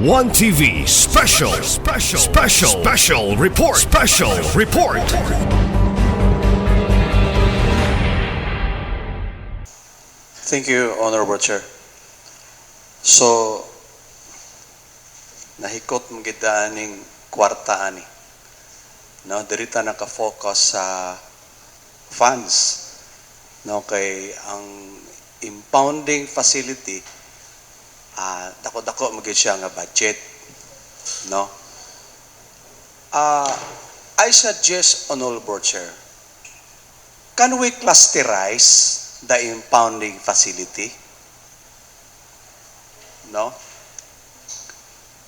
One TV special report. Thank you, Honorable Chair. So, nahikot mo gid ning kwarta ani. No, dirita naka-focus sa funds. No, kay ang impounding facility dako-dako mo gid siya nga budget. No? I suggest, Honorable Chair, can we clusterize the impounding facility? No?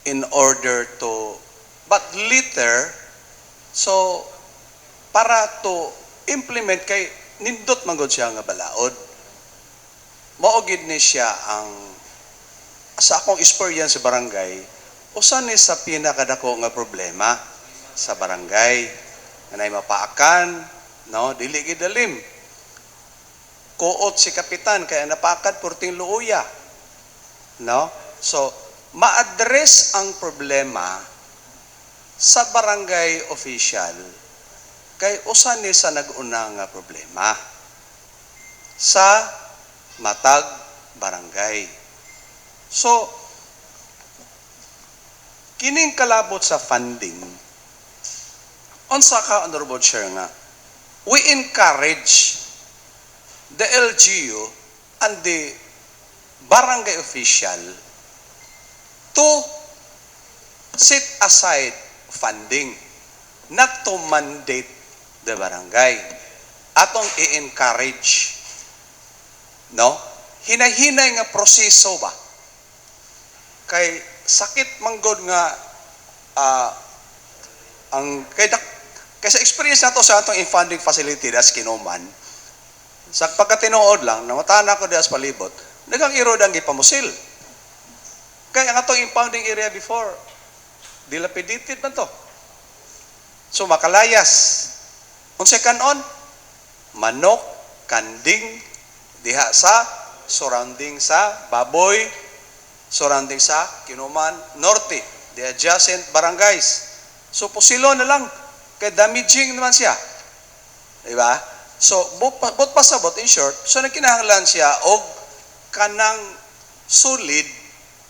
In order to, but later, so, para to implement kay, nindot manggod siya nga balaod. Maugid ni siya ang, sa akong experience sa barangay, usan ni sa pinakadako nga problema sa barangay. Nanay mapaakan, no? Dili gidalim. Kuot si kapitan kaya napakad purting luuya. No? So, ma-address ang problema sa barangay official kay usan ni sa nag-una nga problema sa matag barangay. So, kining kalabot sa funding, unsa ka, Honorable Chair, nga, we encourage the LGU and the barangay official to set aside funding, not to mandate the barangay. Atong i-encourage. No? Hinay-hinay nga proseso ba? Kay sakit manggod nga kay sa experience nato sa atong funding facility das kinuman, sa pagkatinuod lang, namatana ko dias palibot, nagang irod ang gipamusil. Kaya ang atong impounding area before, dilapidated man to. So makalayas. Unsay kanon? Manok, kanding, diha sa surrounding sa baboy, surrounding sa Kinuman Norte, the adjacent barangays. So pusilo na lang, kay damaging naman siya. Diba? So, but pasabot, in short, so nagkinahanglan siya og kanang solid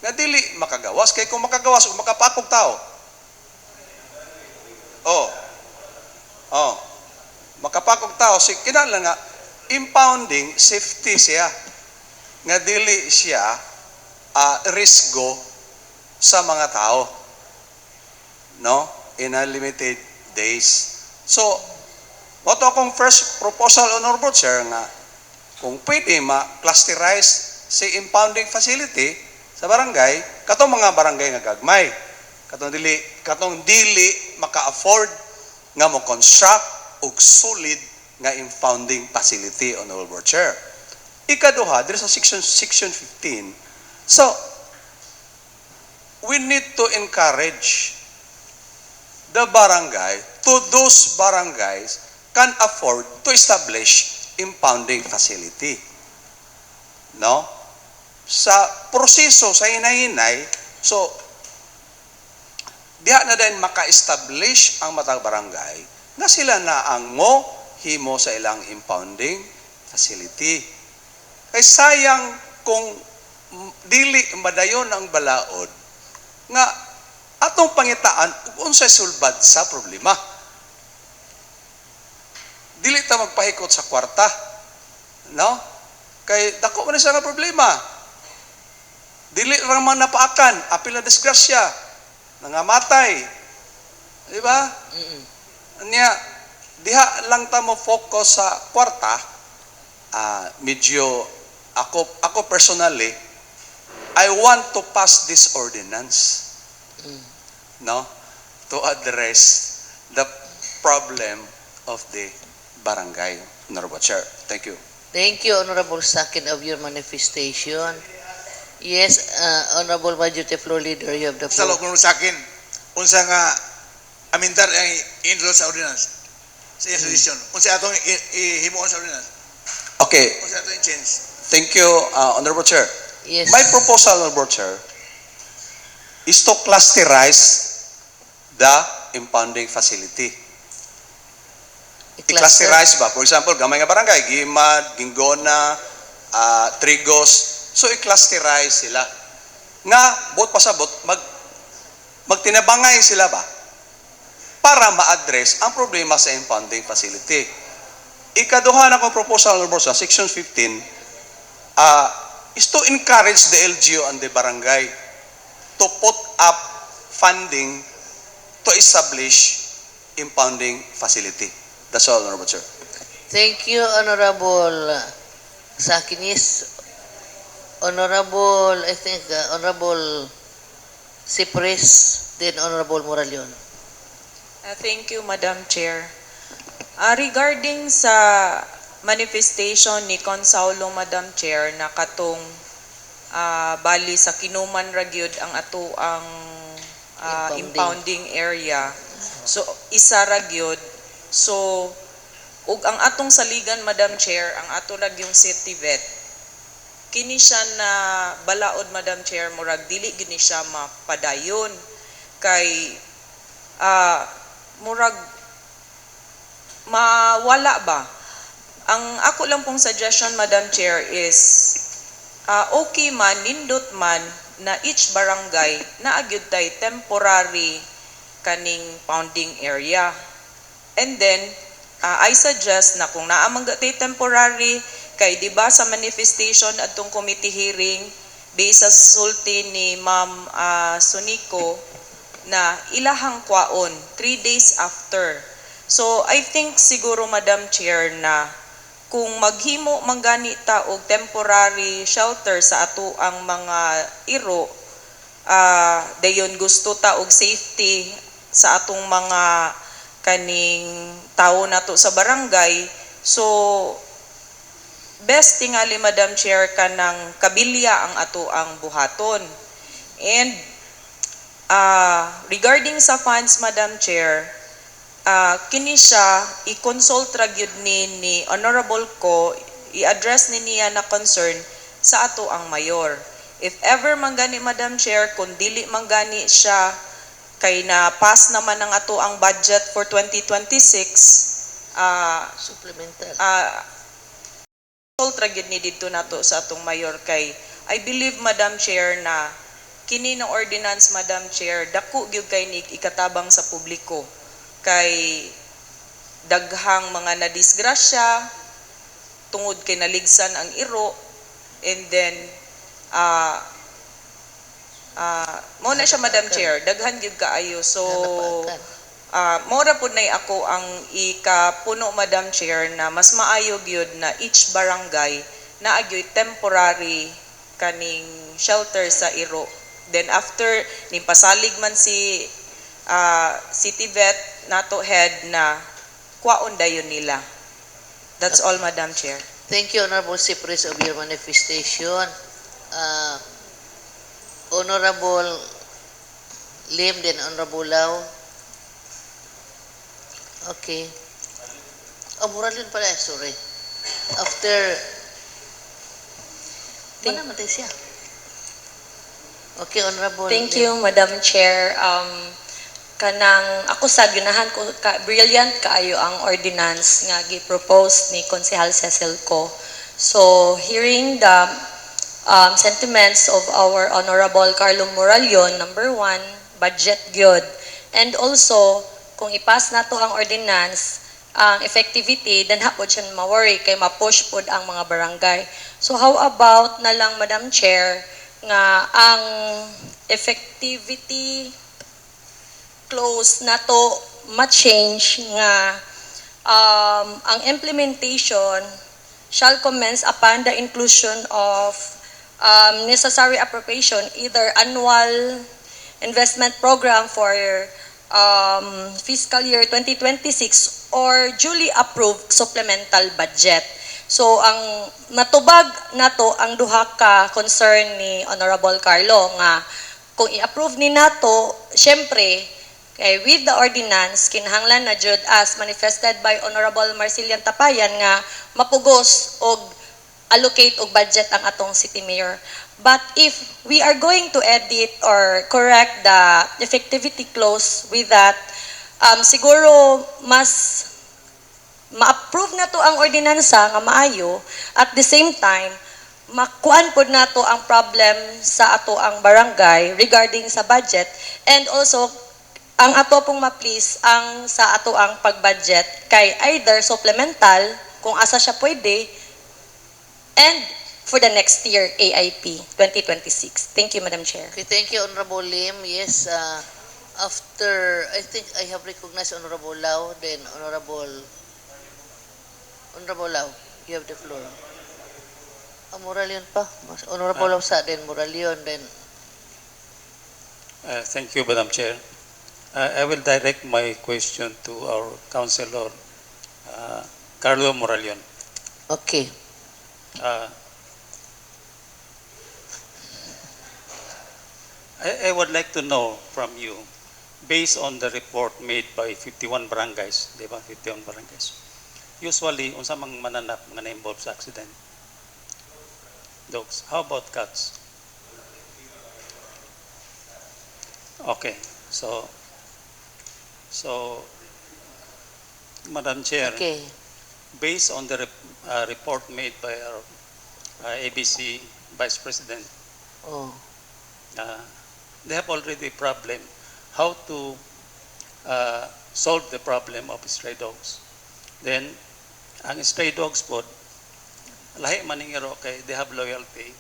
na dili makagawas. Kaya kung makagawas o makapakog tao, makapakog tao, so kinahanglan nga, impounding, safety siya. Nga dili siya risgo sa mga tao. No? In a limited days. So, wato akong first proposal, Honorable Chair, nga kung pwede ma-clusterize si impounding facility sa barangay, katong mga barangay nga gagmay, katong dili maka-afford nga mo construct og solid nga impounding facility, Honorable Chair. Ikaduha, there sa section 15. So, we need to encourage the barangay to those barangays can afford to establish impounding facility. No? Sa proseso, sa hinay-hinay, so, diha na din maka-establish ang matag barangay na sila na ang mo himo sa ilang impounding facility. Kay sayang kung dili madayon ang balaod nga atong pangitaan ug unsay sulbad sa problema. Dili ta magpahikot sa kwarta. No? Kay dako man siya nga problema. Dili ra man napaakan, apil na disgrasya, nangamatay. Di ba? Anya, diha lang ta mo focus sa kwarta. Medyo ako personally, I want to pass this ordinance. No? To address the problem of the barangay. Honorable Chair, thank you. Thank you, Honorable Sakin, of your manifestation. Yes, Honorable Majority Floor Leader, you have the Sa floor. loob sa akin, unsa nga amendar ang enroll sa ordinance sa iyang suggestion. Unsa atong himuon sa ordinance? Okay, Unsa atong change? thank you, Honorable Chair. Yes. My proposal, Honorable Chair, is to clusterize the impounding facility. I-clusterize ba? For example, gamay nga barangay, Gimad, Gingona, Trigos. So, i-clusterize sila. Nga, buot pasabot, magtinabangay sila ba? Para ma-address ang problema sa impounding facility. Ikaduha na kong proposal number sa Section 15 is to encourage the LGU and the barangay to put up funding to establish impounding facility. That's all, Honorable Chair. Thank you, Honorable sa akin is Honorable, I think, Honorable Cypress, then Honorable Moralion. Thank you, Madam Chair. Regarding sa manifestation ni Consaulo, Madam Chair, na katong bali sa Kinuman Ragyod ang ato ang impounding area. So, isa ragyod. So, ug ang atong saligan, Madam Chair, ang ato ragyong city vet, kini siya na balaod, Madam Chair, murag dili gini siya mapadayon kay murag mawala ba. Ang ako lang pong suggestion, Madam Chair, is okay man, nindot man na each barangay na agyud tay temporary kaning pounding area. And then I suggest na kung naamang tay temporary kay di ba sa manifestation atong committee hearing based sa sulti ni Ma'am Sunico na ilahang kwaon 3 days after. So I think siguro, Madam Chair, na kung maghimo manggani ta og temporary shelter sa ato ang mga iro, dayon gusto ta og safety sa atong mga kaning tao nato sa barangay. So best tingali, Madam Chair, kanang kabilya ang ato ang buhaton. And regarding sa funds, Madam Chair, kini siya i-consult ra gyud ni Honorable ko, i-address niya na concern sa ato ang mayor. If ever manggani, Madam Chair, kung dili manggani siya kay na pass naman ang ato ang budget for 2026, Supplemental. consult ra gyud ni didto nato sa atong mayor kay I believe, Madam Chair, na kini ng ordinance, Madam Chair, dako gyud kay ni ikatabang sa publiko kay daghang mga nadisgrasya tungod kay naligsan ang iro, and then mo na siya, Madam Chair, daghan gyud kaayo. So mora pud nay ako ang ikapuno, Madam Chair, na mas maayo gyud na each barangay na agyoy temporary kaning shelter sa iro. Then after nipasalig man si city vet nato head na kwaon dayon nila. That's all, Madam Chair. Thank you, Honorable Cypress, of your manifestation. Honorable Lim, then Honorable Lau. Okay. Moralion pala, sorry. After... Mana matay siya? Okay, Honorable Thank Lim. you, Madam Chair. Kanang ako sa ganahan ko brilliant kaayo ang ordinance nga gi-propose ni Konsehal Cecil ko. So hearing the sentiments of our Honorable Carlo Moralion, number 1, budget gyud, and also kung ipas nato ang ordinance, ang effectivity then hapod siya ma-worry kay ma-push pod ang mga barangay. So how about na lang, Madam Chair, nga ang effectivity close na to ma-change nga ang implementation shall commence upon the inclusion of necessary appropriation, either annual investment program for fiscal year 2026 or duly approved supplemental budget. So ang natubag nato ang duha ka concern ni Honorable Carlo nga kung i-approve ni nato, syempre kay with the ordinance kinahanglan na jud as manifested by Honorable Marcelian Tapayan nga mapugos og allocate og budget ang atong city mayor. But if we are going to edit or correct the effectivity clause with that, siguro mas ma-approve na to ang ordinansa nga maayo, at the same time makuan pod nato ang problem sa ato ang barangay regarding sa budget, and also ang ato pong ma-please ang sa ato ang pag-budget kay either supplemental kung asa siya pwede, and for the next year AIP 2026. Thank you, Madam Chair. Okay, thank you, Honorable Lim. Yes, after, I think I have recognized Honorable Lau, then Honorable Lau, you have the floor. Moralion pa. Honorable Lau sa, then Moralion, then Thank you, Madam Chair. I will direct my question to our Councilor, Carlo Moralion. okay. I would like to know from you, based on the report made by 51 barangays, di ba? 51 barangays. Usually, unsa mang mananap nga na-involve sa accident? Dogs. How about cats? Okay. So, Madam Chair, Okay. based on the report made by our ABC Vice President, Oh. they have already a problem how to solve the problem of stray dogs. Then, ang stray dogs po, lahi maningiro kay they have loyalty,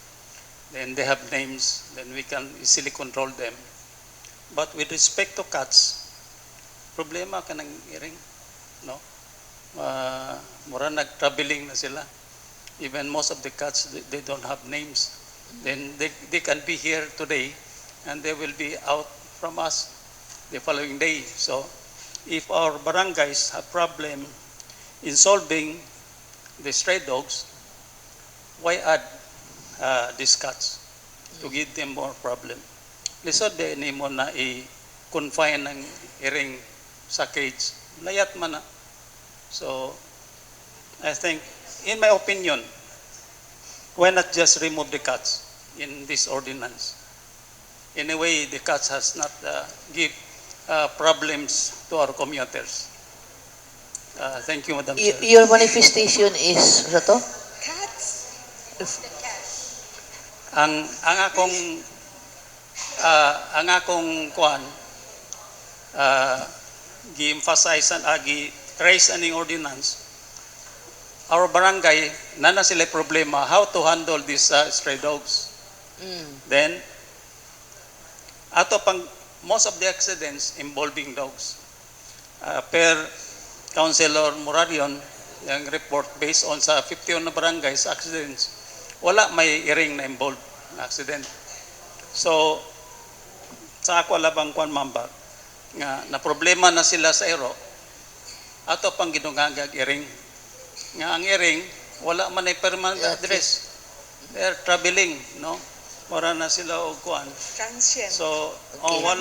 then they have names, then we can easily control them. But with respect to cats, problema ka ng iring, no? Mura nag-traveling na sila. Even most of the cats, they don't have names. Then they can be here today and they will be out from us the following day. So if our barangays have problem in solving the stray dogs, why add these cats to give them more problem? Lisod de ni mo na i-confine ng iring sa cage. Layat man na. So I think, in my opinion, why not just remove the cats in this ordinance? In a way, the cats has not give problems to our commuters. Thank you, Madam Chair. Your manifestation is, ano to? Ang akong kuan gi-emphasize and gi-raise aning ordinance, our barangay nana sila problema how to handle these stray dogs. Then ato pang most of the accidents involving dogs, per Councilor Moralion, yung report based on sa 51 na barangays accidents, wala may iring na involved na accident. So sa ako labang kwan mambag nga na problema na sila sa ero, ato pang ginungagag iring nga ang iring wala man ay permanent address, they're traveling, no? Wala na sila og kuan, so wala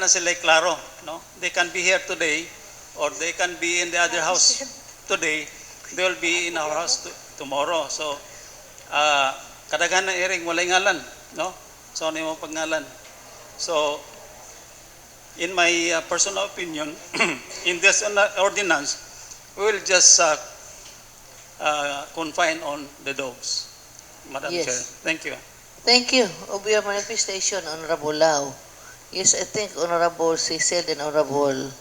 na sila klaro, no? They can be here today or they can be in the other house today, they will be in our house tomorrow. So kadaghan na iring walay ngalan, no? So ano mo pangalan? So in my personal opinion, in this ordinance, we will just confine on the dogs. Madam Yes. Chair, thank you. Thank you. Of your manifestation, Honorable Lau. Yes, I think Honorable Cecil and Honorable,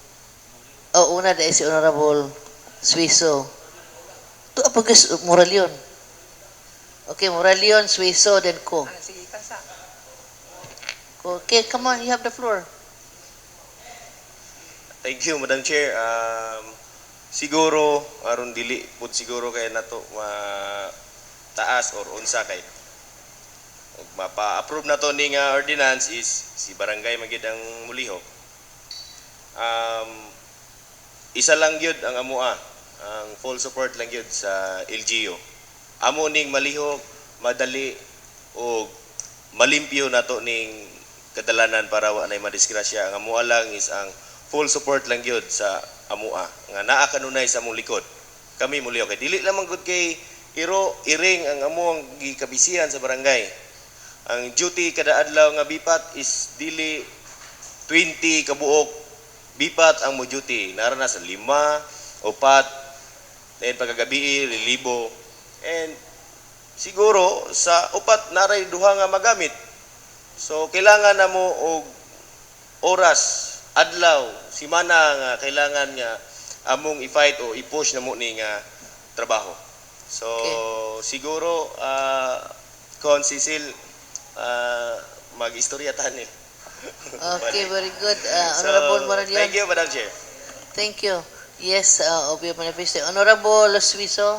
una dahil si Honorable Suiso. Ito apagis Moralion. Okay, Moralion, Suiso, then ko. Okay, come on, you have the floor. Thank you, Madam Chair. Siguro aron dili pud siguro kay nato taas or unsa kay ug mapa-approve na to ning ordinance is si barangay magid ang mulihok. Isa lang gyud ang amoa, ang full support lang gyud sa LGU. Amo ning malihok, madali og malimpyo nato ning kadalanan para wa nay madisgrasya. Ang amoa lang is ang full support lang gyud sa amoa nga naa kanunay sa among likod. Kami mulihok kay dili lamang gud kay Pero iring ang among gikabisihan sa barangay. Ang duty kada adlaw nga bipat is dili 20 kabuok bipat ang mo duty. Nara na sa 5, 4, then pagkagabi, 1,000. And siguro sa 4 naray duha nga magamit. So kailangan na mo og oras, adlaw, simana nga kailangan nga among i-fight o i-push na mo ni nga trabaho. So siguro kon Cecil mag-istorya tani. Okay, very good. So, Honorable Moralion. thank you, Madam Chair. Thank you. Yes, OBM Manifesto. Honorable Suizo.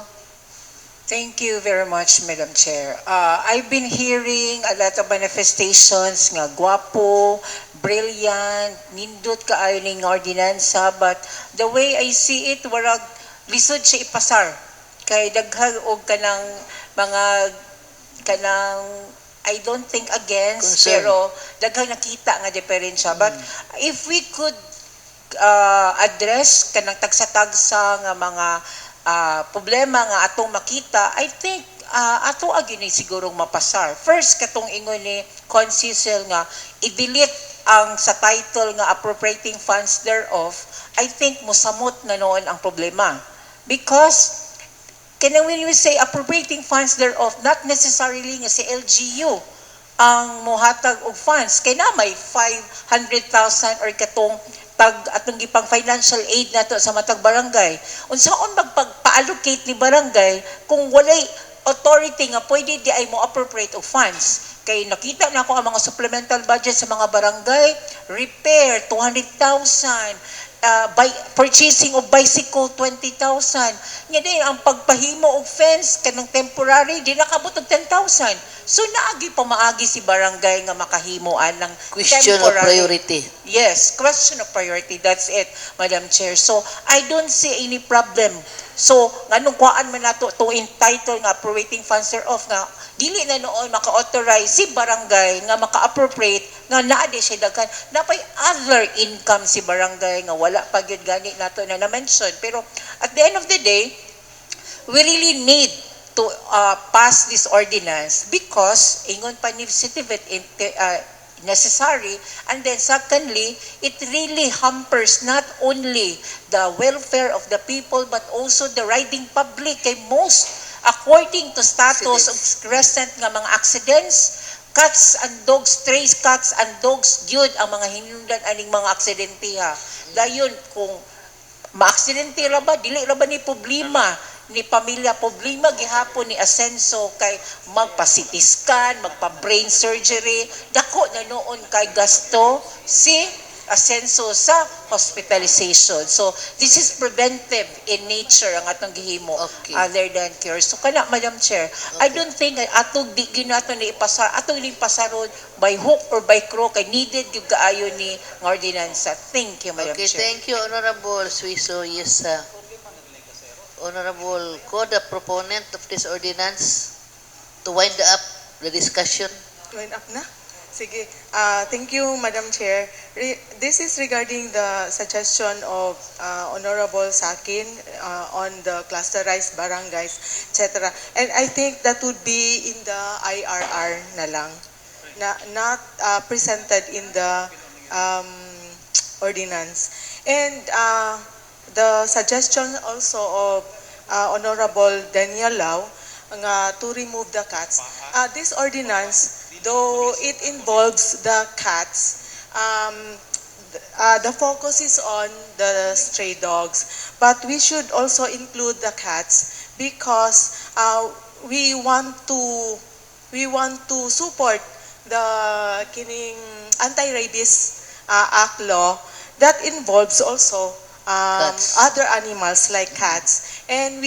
Thank you very much, Madam Chair. I've been hearing a lot of manifestations nga gwapo, brilliant, nindot kaayo ning ordinansa, but the way I see it, warag lisod siya ipasar. Kay daghang og kanang mga kanang I don't think against, Concern. pero daghang nakita nga diferensya. But if we could address kanang tagsa-tagsa nga mga problema nga atong makita, I think ato agini sigurong mapasar. First, katong ingon ni Consisel nga i-delete ang sa title nga appropriating funds thereof, I think musamot na noon ang problema. Because when we say appropriating funds thereof, not necessarily nga si LGU ang mohatag og funds. Kaya na may 500,000 or katong atong gipang financial aid nato sa matag barangay. Unsaon magpagpa-allocate ni barangay kung walay authority nga pwede di ay mo appropriate og funds. Kay nakita na ako ang mga supplemental budget sa mga barangay, repair 200,000, purchasing of bicycle 20,000. Nya din ang pagpahimo og fence kanang temporary di nakabot og 10,000. So naagi pa maagi si barangay nga makahimoan ng Question of temporary. priority. Yes, question of priority. That's it, Madam Chair. So, I don't see any problem. So, nganong kuhaan man nato to entitle nga appropriating funds thereof nga dili na noon maka-authorize si barangay nga maka-appropriate nga naa di siya daghan napay other income si barangay nga wala pa gyud gani nato na na-mention. Pero at the end of the day, we really need to pass this ordinance because ingon pa ni Citivet necessary, and then secondly, it really hampers not only the welfare of the people but also the riding public. Kay most, according to status of recent nga mga accidents, cats and dogs, stray cats and dogs, yun ang mga hinundan aning mga aksidentiha. Dayon, kung ma-aksidente ra ba, dili ra ba ni problema ni pamilya, problema gihapon ni Asenso kay magpa-CT scan, magpa-brain surgery, dako na noon kay gasto si Asenso sa hospitalization. So, this is preventive in nature ang atong gihimo other than cure. So, kana, Madam Chair, I don't think atong di ginato ni ipasar, atong ni pasarod by hook or by crook, kay needed yung kaayo ni ng ordinansa. Thank you, Madam Okay, Chair. thank you, Honorable Suizo. Yes, Honorable Ko, the proponent of this ordinance, to wind up the discussion. Wind up na? Sige. Thank you, Madam Chair. This is regarding the suggestion of Honorable Sakin on the clusterized barangays, etc. And I think that would be in the IRR na lang, not presented in the ordinance. And the suggestion also of Honorable Daniel Lau nga to remove the cats. This ordinance, though it involves the cats, the focus is on the stray dogs, but we should also include the cats because we want to support the kining anti-rabies act law that involves also other animals like cats. And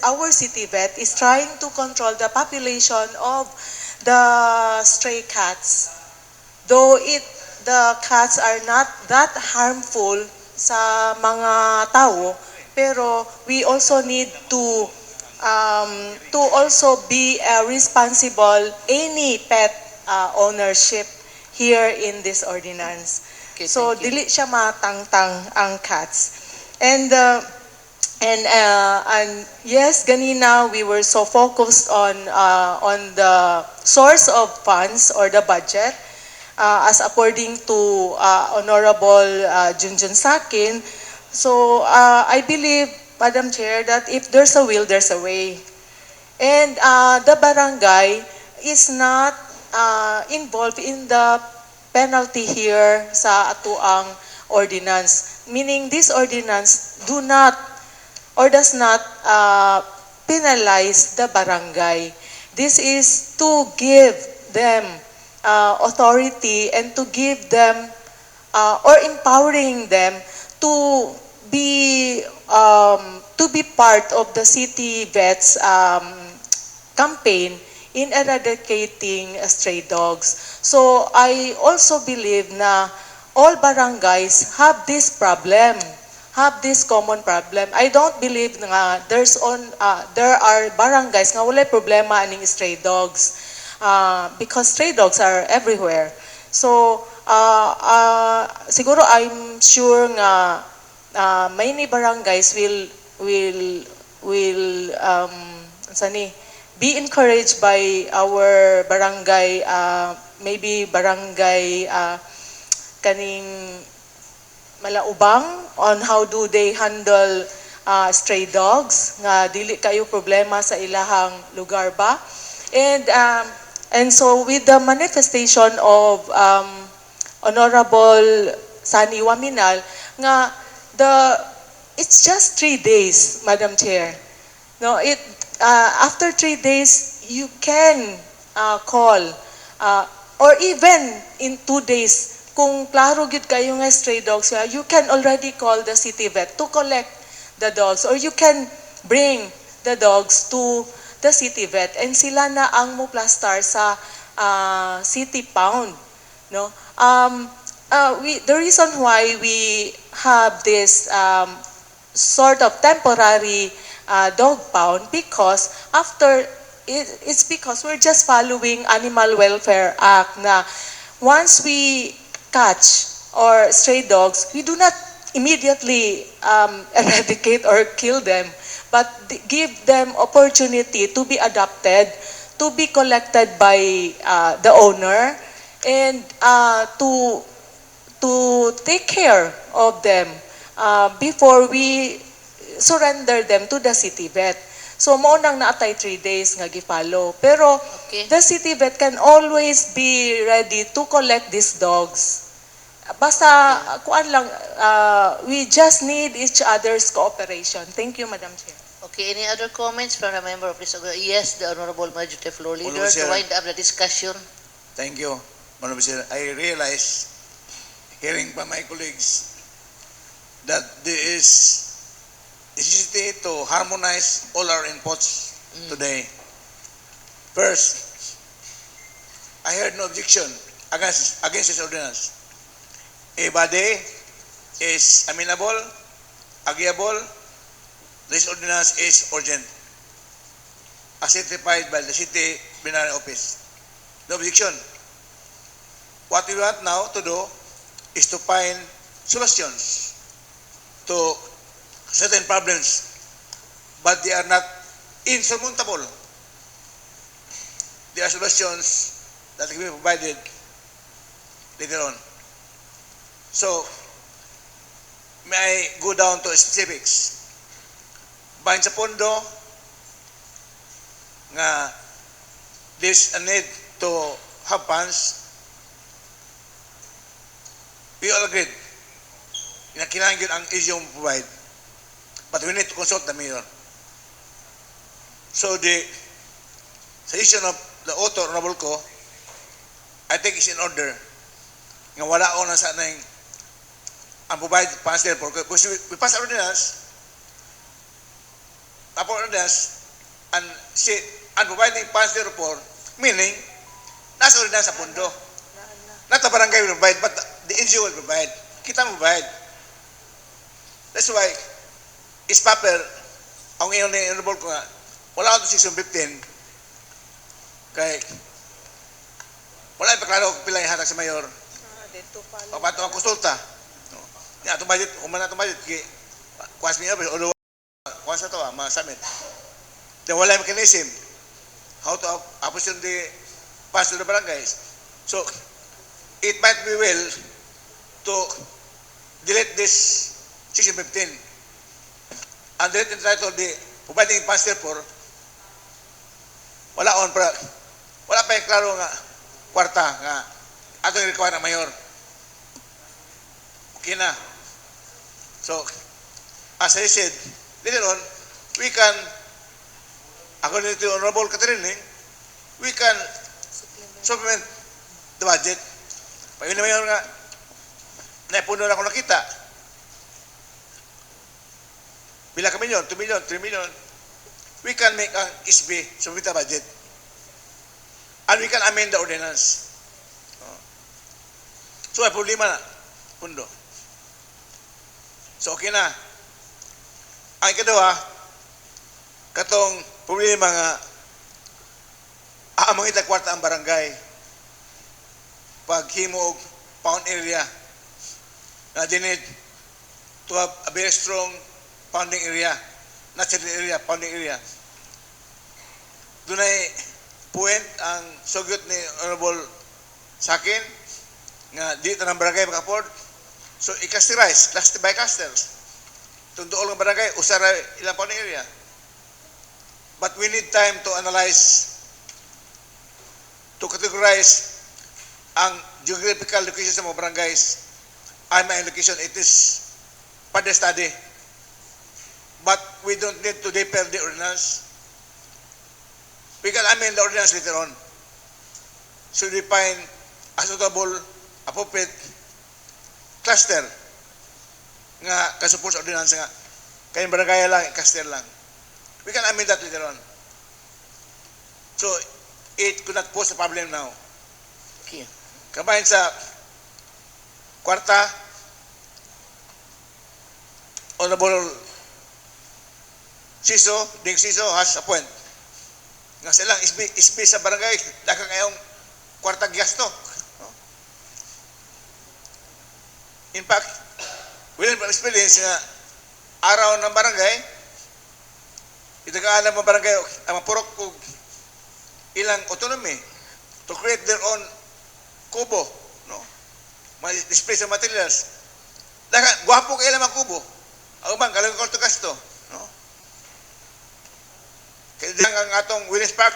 our city vet is trying to control the population of the stray cats. Though the cats are not that harmful sa mga tao, pero we also need to also be responsible any pet ownership here in this ordinance. Okay, so thank you. dili siya matangtang ang cats. And And yes, ganina we were so focused on the source of funds or the budget, as according to Honorable Junjun Sakin. So I believe, Madam Chair, that if there's a will, there's a way. And the barangay is not involved in the penalty here sa atuang ordinance. Meaning this ordinance do not or does not penalize the barangay. This is to give them authority and to give them or empowering them to be part of the city vets campaign in eradicating stray dogs. So I also believe na all barangays have this problem, have this common problem. I don't believe nga there are barangays nga walay problema aning stray dogs, because stray dogs are everywhere. So siguro I'm sure nga many barangays will be encouraged by our barangay, maybe barangay kaning malaubang on how do they handle stray dogs nga dili kayo problema sa ilahang lugar ba. And so with the manifestation of Honorable Sani Waminal nga it's just 3 days, Madam Chair. No, after 3 days you can call or even in 2 days kung klaro gyud kayo nga stray dogs, you can already call the city vet to collect the dogs, or you can bring the dogs to the city vet and sila na ang moplastar sa city pound, no. The reason why we have this sort of temporary dog pound, because it's because we're just following Animal Welfare Act na once we catch or stray dogs, we do not immediately eradicate or kill them, but give them opportunity to be adopted, to be collected by the owner, and to take care of them before we surrender them to the city vet. So mo nang naatay 3 days nga gi-follow. Pero the city vet can always be ready to collect these dogs. Basta kuan lang, we just need each other's cooperation. Thank you, Madam Chair. Okay, any other comments from a member of this organization? Yes, the Honorable Majority Floor Leader, to wind up the discussion. Thank you, Madam Chair. I realize, hearing from my colleagues, that there is necessity to harmonize all our inputs today. First, I heard no objection against this ordinance. A body is amenable, agreeable. This ordinance is urgent, as certified by the city plenary office. No objection. What we want now to do is to find solutions to certain problems, but they are not insurmountable. There are solutions that can be provided later on. So, may I go down to specifics? Bahin sa pondo, nga there's a need to have funds. We all agreed na kailangan yun ang isyong provide. But we need to consult the mayor. So the suggestion of the author, Honorable Ko, I think is in order. Nga wala o na sa nang ang provide funds therefore. Because we pass our ordinance, and providing funds therefore, meaning, nasa ordinance sa pundo. Not the barangay will provide, but the NGO will provide. Kita mo provide. That's why, is paper, ang ngayon na honorable ko nga, wala ako to section 15, kay, wala yung paklaro kung pila yung hatag sa mayor. O pato ang konsulta. Nga itong budget, kung man itong budget, kuwas niya, kuha sa to, ma-submit. Then wala mechanism how to apportion the funds to the barangays. So, it might be well to delete this Section 15 and delete entitled the providing funds therefore wala on para wala pa yung klaro nga kwarta nga atong require na mayor. Okay na. So, as I said, later on, we can, according to Honorable Catherine, we can supplement the budget. Pag yun naman nga, naipuno na ako nakita. Bila ka milyon, 2 million, 3 million, we can make ang SB, submit a budget. And we can amend the ordinance. So, ay problema na, pundo. So, okay na. Ang ikadua, katong problema nga, aamang ita kwarta ang barangay pag himo og pound area na they need to have a very strong pounding area, natural area, pounding area. Doon ay point ang sugyot ni Honorable sa akin nga di tanang barangay maka-afford. So, i-clusterize, cluster by clusters. Tunduol ng barangay, usara ilang pounding area. But we need time to analyze, to categorize ang geographical location sa mga barangays. Ay may location, it is part of the study. But we don't need to deeper the ordinance. We can amend the ordinance later on. So we find a suitable, appropriate cluster nga kasuport sa ordinance nga kayong barangay lang, cluster lang. We can amend that later on. So, it could not pose a problem now. Okay. Kabahin sa kwarta, Honorable Siso, Ding Siso has a point. Nga silang isbi sa barangay, dagang ayong kwarta gasto. In fact, willing from experience nga araw ng barangay, itagaan ng barangay ang mapurok o ilang autonomy to create their own kubo, no? Display sa materials. Dagan, guwapo kayo lang ang kubo. Ang bang, kalang korto gasto, no? Kaya ang atong Willis Park,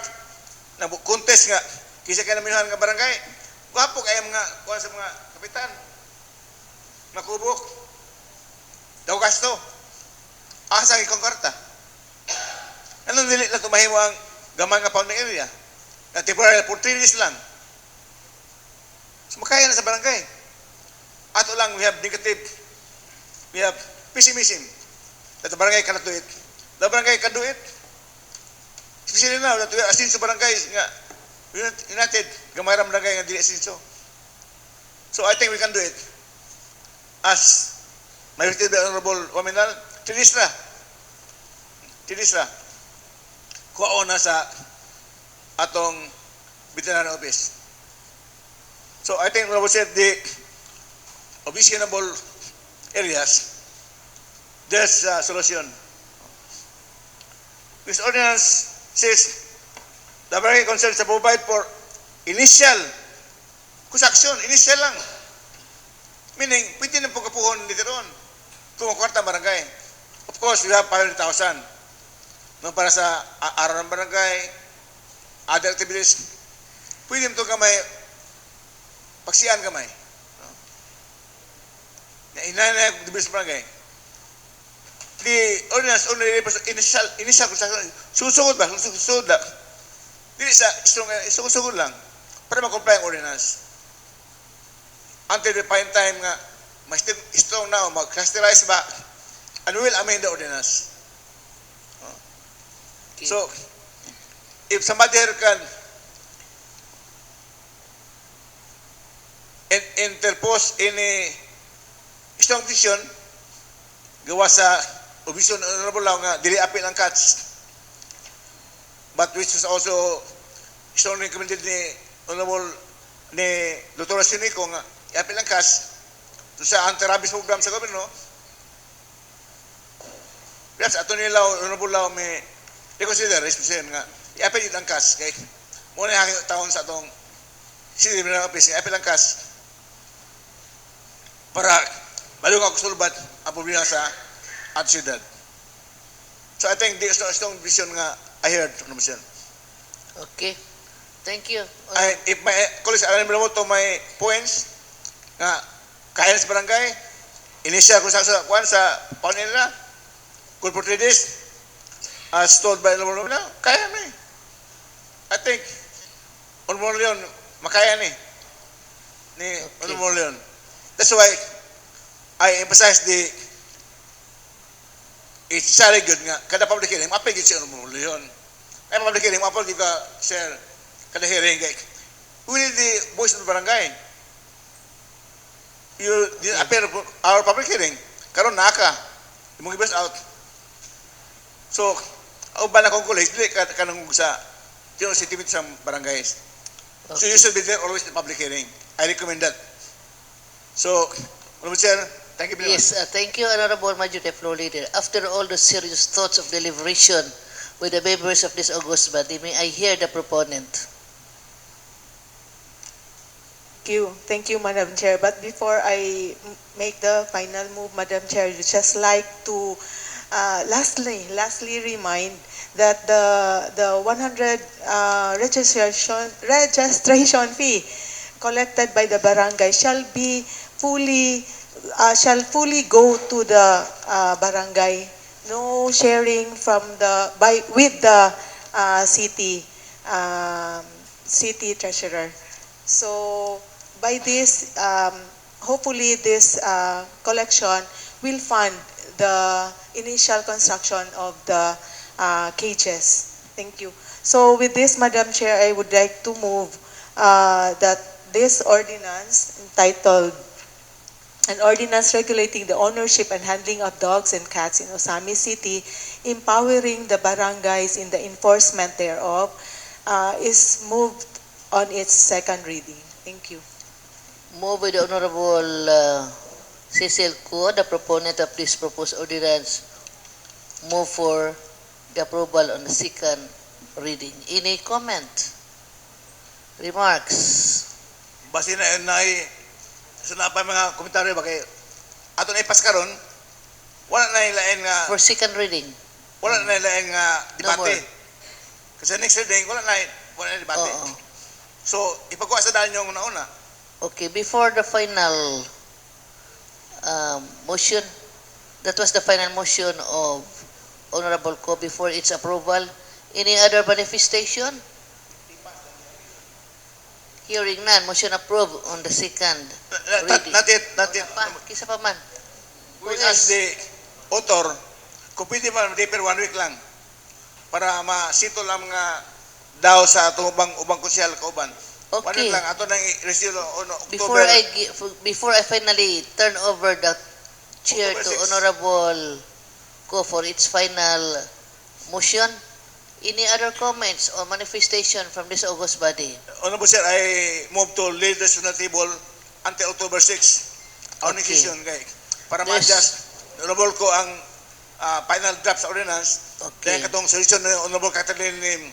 na contest nga, kisa kayo namin nga barangay, guwapo kayo mga, kuha sa mga kapitan, makubok, daw gasto, asang ikong karta. Anong dili na tumahimo ang gamay nga pounding area? Na temporary for 3 days lang. So makaya na sa barangay. Ato lang, we have negative, we have pessimism that the barangay cannot do it. The barangay can do it. Especially now that we are asinso barangay nga, united, gamay ram barangay nga dili asinso. So I think we can do it. As my Honorable Waminal, tinisra. Kuha na sa atong veterinary office. So I think Honorable said the obvisionable areas, there's a solution. This ordinance says the barangay concerns to provide for initial construction, initial lang. Meaning, pwede na po kapuhon later on. Kung kwarta barangay. Of course, we have 500,000. No, para sa araw ng barangay, other activities, pwede mo ito kamay, pagsiyaan kamay. No? Inanay ang sa barangay. The ordinance only refers to initial construction. Susugod ba? Susugod lang. Dili sa susugod lang. Para mag-comply ang ordinance. Until the fine time nga, mas strong now, mag-clusterize ba, and we will amend the ordinance. Okay. So, if somebody here can interpose any strong decision, gawa sa obisyon honorable lang nga, dili appeal ang cuts, but which is also strongly recommended ni honorable ni Dr. Sinico nga, i-appeal ang cuts, sa anti-rabies program sa gobyerno, Perhaps ato nilaw, honorable law, may reconsider, responsible nga, i-apel yun ang kas, kay muna yung hangin taon sa atong city minister office, i-apel ang kas, para malung ako sulbat ang problema sa at syudad. So I think there's no strong vision nga I heard from the mission. Okay. Thank you. If my colleagues alam mo to my points nga kaya sa barangay, initial ko sa kuan sa panel nila, could portray this as told by Honorable Leon, kaya na eh. I think Honorable Leon, makaya ni Honorable Leon. That's why I emphasize it's very good nga kada public hearing mapay gid si Honorable Leon. Ay public hearing mapay gid ka sir kada hearing kay we need the voice of the barangay. You didn't appear for our public hearing karon naka imong ibas out. So au ba na kong college dili ka kanang sa sensitivity sa barangays. So you should be there always in public hearing. I recommend that. So, Honorable Chair, thank you very much. Yes, thank you, Honorable Majority Floor Leader. After all the serious thoughts of deliberation with the members of this august body, may I hear the proponent? Thank you, Madam Chair. But before I make the final move, Madam Chair, I'd just like to lastly remind that the 100 registration fee collected by the barangay shall fully go to the barangay. No sharing with the city treasurer. So by this, hopefully this collection will fund the initial construction of the cages. Thank you. So with this, Madam Chair, I would like to move that this ordinance entitled An Ordinance Regulating the Ownership and Handling of Dogs and Cats in Osami City, empowering the barangays in the enforcement thereof, is moved on its second reading. Thank you. Move by the Honorable Cecil Ko, the proponent of this proposed ordinance, move for the approval on the second reading. Any comment? Remarks? Basi na pa mga komentaryo ba kay ato na ipas karon wala na ilain nga For second reading? wala na ilain nga No more. debate. Kasi next reading wala na debate. Oo. So ipagawa sa daan yung una-una. Okay, before the final motion, that was the final motion of Honorable Ko before its approval. Any other manifestation? Hearing none, motion approved on the second reading. Not yet. Kisa pa man. We ask the author kung pwede man defer 1 week lang para masito lang nga daw sa atong ubang konsyal kauban. Okay. Ano lang ato nang i-receive on Before October. before I finally turn over the chair October to 6. Honorable Ko for its final motion, any other comments or manifestation from this august body? Honorable Sir, I move to leave this on the table until October 6. Our Okay. decision kay para There's- ma-adjust Honorable ko ang final draft sa ordinance. Okay. Dahil katong solution ni Honorable Catherine Lim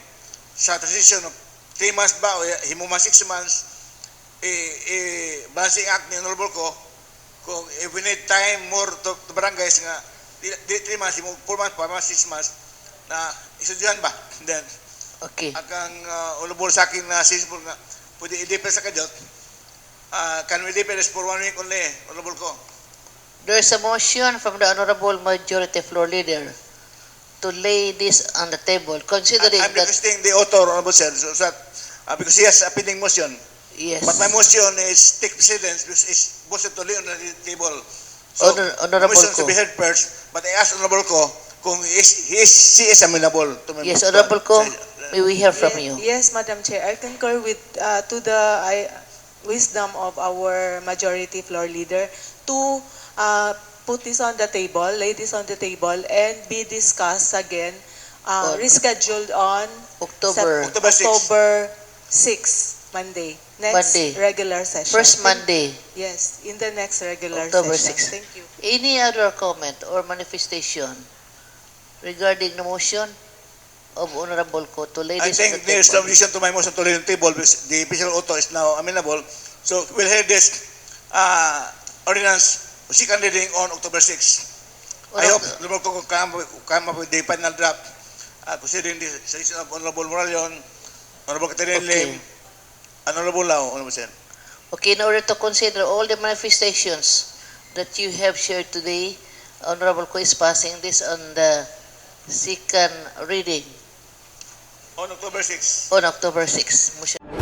sa transition of 3 months ba o himuma 6 months balancing act ni Honorable ko kung if we need time more to barangays nga di 3 months, 4 months, 5 months, 6 months na isudyuhan ba? Then, Okay. akang ulubol sa akin na sisipol nga pwede i-defer sa kadot. Can we defer this for 1 week only, ulubol ko? There is a motion from the Honorable Majority Floor Leader to lay this on the table, considering I'm that, requesting the author, Honorable Sir, so that, because he has a pending motion. yes, But my motion is take precedence because it's posted to lay on the table. So, Honorable motion Ko. to be heard first, but I ask Honorable ko kung she is amenable to my Yes, motion. Honorable Ko, So, may we hear from you? Yes, Madam Chair. I concur with to the wisdom of our majority floor leader to put this on the table, lay this on the table, and be discussed again, rescheduled on October, October 6. October 6, Monday. Next Monday. regular session. first Monday, Yes, in the next regular October session. 6. Thank you. any other comment or manifestation regarding the motion of Honorable Ko to lay I this on think the there's no table. objection to my motion to lay on the table. The official auto is now amenable. So we'll hear this ordinance second reading on October 6. I hope Honorable Coco come up with the final draft considering the suggestion of Honorable Moralion, Honorable Catherine Okay. Lim, and Honorable Lau, Honorable Sen. Okay, in order to consider all the manifestations that you have shared today, Honorable Ko is passing this on the second reading On October 6. on October 6. Motion.